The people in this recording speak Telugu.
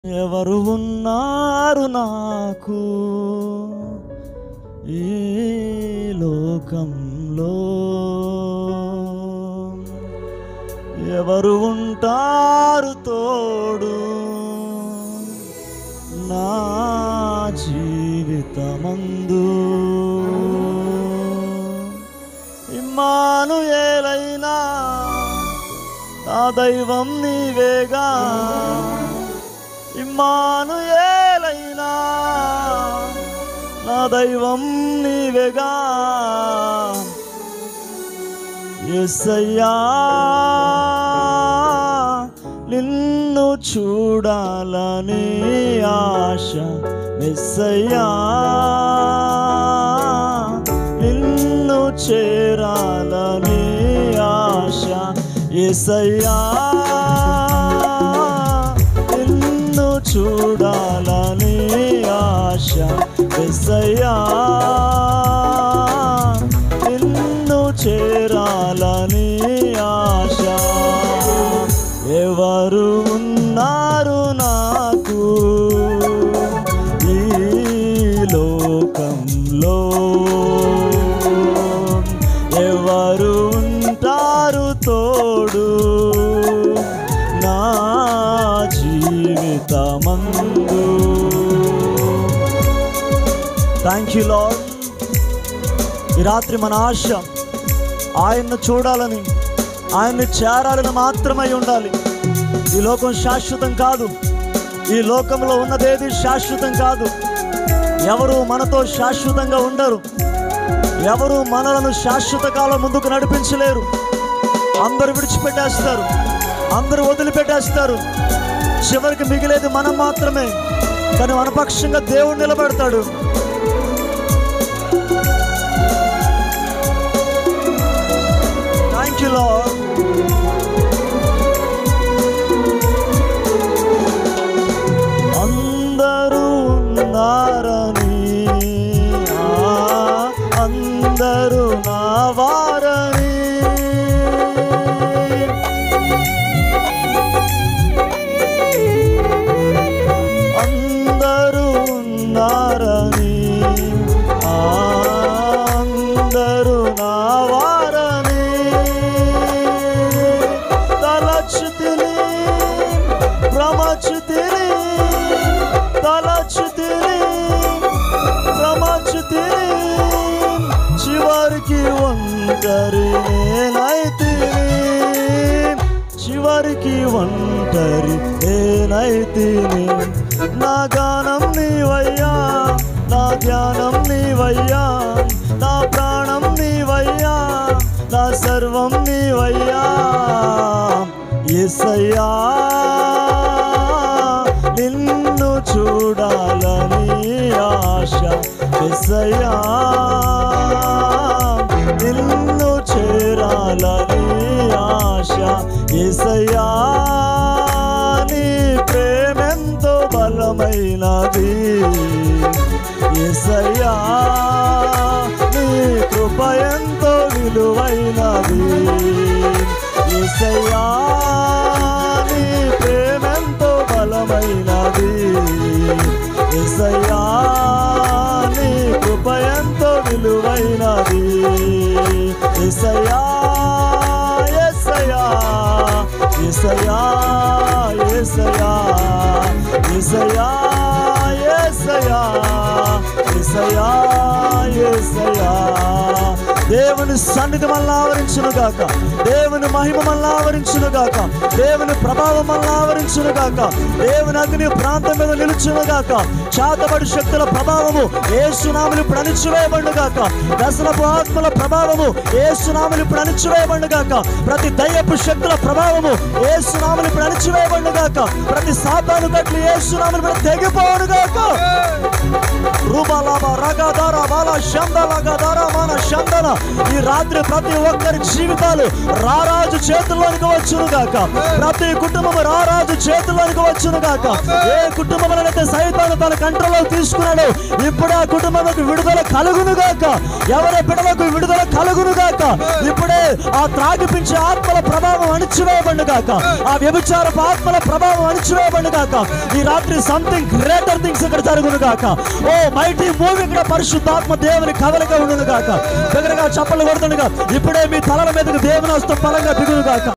ఎవరు ఉన్నారు నాకు ఈ లోకంలో? ఎవరు ఉంటారు తోడు నా జీవితమందు? ఇమ్మానుయేలైనా నా దైవం నీవేగా, ఇమ్మానుయేలైనా నా దైవం నీవేగా. యేసయ్యా నిన్ను చూడాలని ఆశ, యేసయ్యా నిన్ను చేరాలని ఆశ, యేసయ్యా నిన్ను చూడాలని ఆశ, యేసయ్యా నిన్ను చేరాలని ఆశ. ఎవరు ఉన్నారు నాకు ఈ లోకంలో? ఎవరు ఉంటారు తోడు నా జీవితమందు? Thank you lord. ఈ రాత్రి మన ఆశ ఆయన్ను చూడాలని, ఆయన్ని చేరాలని మాత్రమై ఉండాలి. ఈ లోకం శాశ్వతం కాదు, ఈ లోకంలో ఉన్నదేది శాశ్వతం కాదు. ఎవరు మనతో శాశ్వతంగా ఉండరు, ఎవరు మనలను శాశ్వత కాలం ముందుకు నడిపించలేరు. అందరూ విడిచిపెట్టేస్తారు, అందరూ వదిలిపెట్టేస్తారు. చివరికి మిగిలేది మనం మాత్రమే. కానీ మన పక్షంగా దేవుడు నిలబడతాడు. Thank you lord. అందరూ ఉన్నారని, అందరూ నా వారని, అందరూ ఉన్నారని, అందరూ నా వారని తలచుతిని, భ్రమచుతిని, తలచుతిని, భ్రమచుతిని. చివరికి ఒంటరి నేనైతిని, చివరికి ఒంటరి నేనైతిని. నా గానం నీవయ్యా, నా ధ్యానం నీవయ్యా, నా ప్రాణం నీవయ్యా, నా సర్వం నీవయ్యా. యేసయ్యా నిన్ను చూడాలని ఆశ, యేసయ్యా నిన్ను చేరాలని ఆశ, యేసయ్యా నీ ప్రేమెంతో బలమైనది, యేసయ్యా నీ కృప ఎంతో విలువైనది, యేసయ్యా నీ ప్రేమెంతో బలమైనది, యేసయ్యా నీ కృప ఎంతో విలువైనది. యేసయ్యా యేసయ్యా యేసయ్యా యేసయ్యా యేసయ్యా యేసయ్యా యేసయ్యా యేసయ్యా. దేవుని సన్నిధి మనల్ని ఆవరించును గాక, దేవుని మహిమ మనల్ని ఆవరించును గాక, దేవుని ప్రభావం మనల్ని ఆవరించును గాక, దేవుని అగ్ని ప్రాంతం మీద నిలుచును గాక. శాతబడి శక్తుల ప్రభావము యేసునామములో ఇప్పుడు అణిచివేయబడును గాక. దశనపు ఆత్మల ప్రభావము యేసునామములో ఇప్పుడు అణిచివేయబడును గాక. ప్రతి దయ్యపు శక్తుల ప్రభావము యేసునామములో ఇప్పుడు అణిచివేయబడును గాక. ప్రతి సాతాను కట్లు యేసునామములో ఇప్పుడు తెగిపోవును గాక. రూబలబ రగదర బల శందలగదర మన శందన. ఈ రాత్రి ప్రతి ఒక్కరి జీవితాలు రారాజు చేతుల్లోనికి వచ్చును గాక. ప్రతి కుటుంబం రారాజు చేతుల్లోనికి వచ్చును గాక. ఏ కుటుంబంలోనైతే సైతాను తన కంట్రోల్లో తీసుకున్నాడు, ఇప్పుడు ఆ కుటుంబానికి విడుదల కలుగును గాక. ఎవరి బిడ్డలకు విడుదల కలుగును గాక. ఇప్పుడే ఆ త్రాగిపించే ఆత్మల ప్రభావం అణిచివేయబడును గాక. ఆ వ్యభిచారపు ఆత్మల ప్రభావం అణిచివేయబడును గాక. ఈ రాత్రి సంథింగ్ గ్రేటర్ థింగ్స్ ఇక్కడ జరుగును గాక. ఓ మైటీ మూవ్ ఇక్కడ పరిశుద్ధాత్మ దేవుని కదలిక ఉండును గాక. దగ్గరగా చప్పట్లు కొడుతుండగా ఇప్పుడే మీ తలల మీదకి దేవుని హస్తం బలంగా దిగును గాక.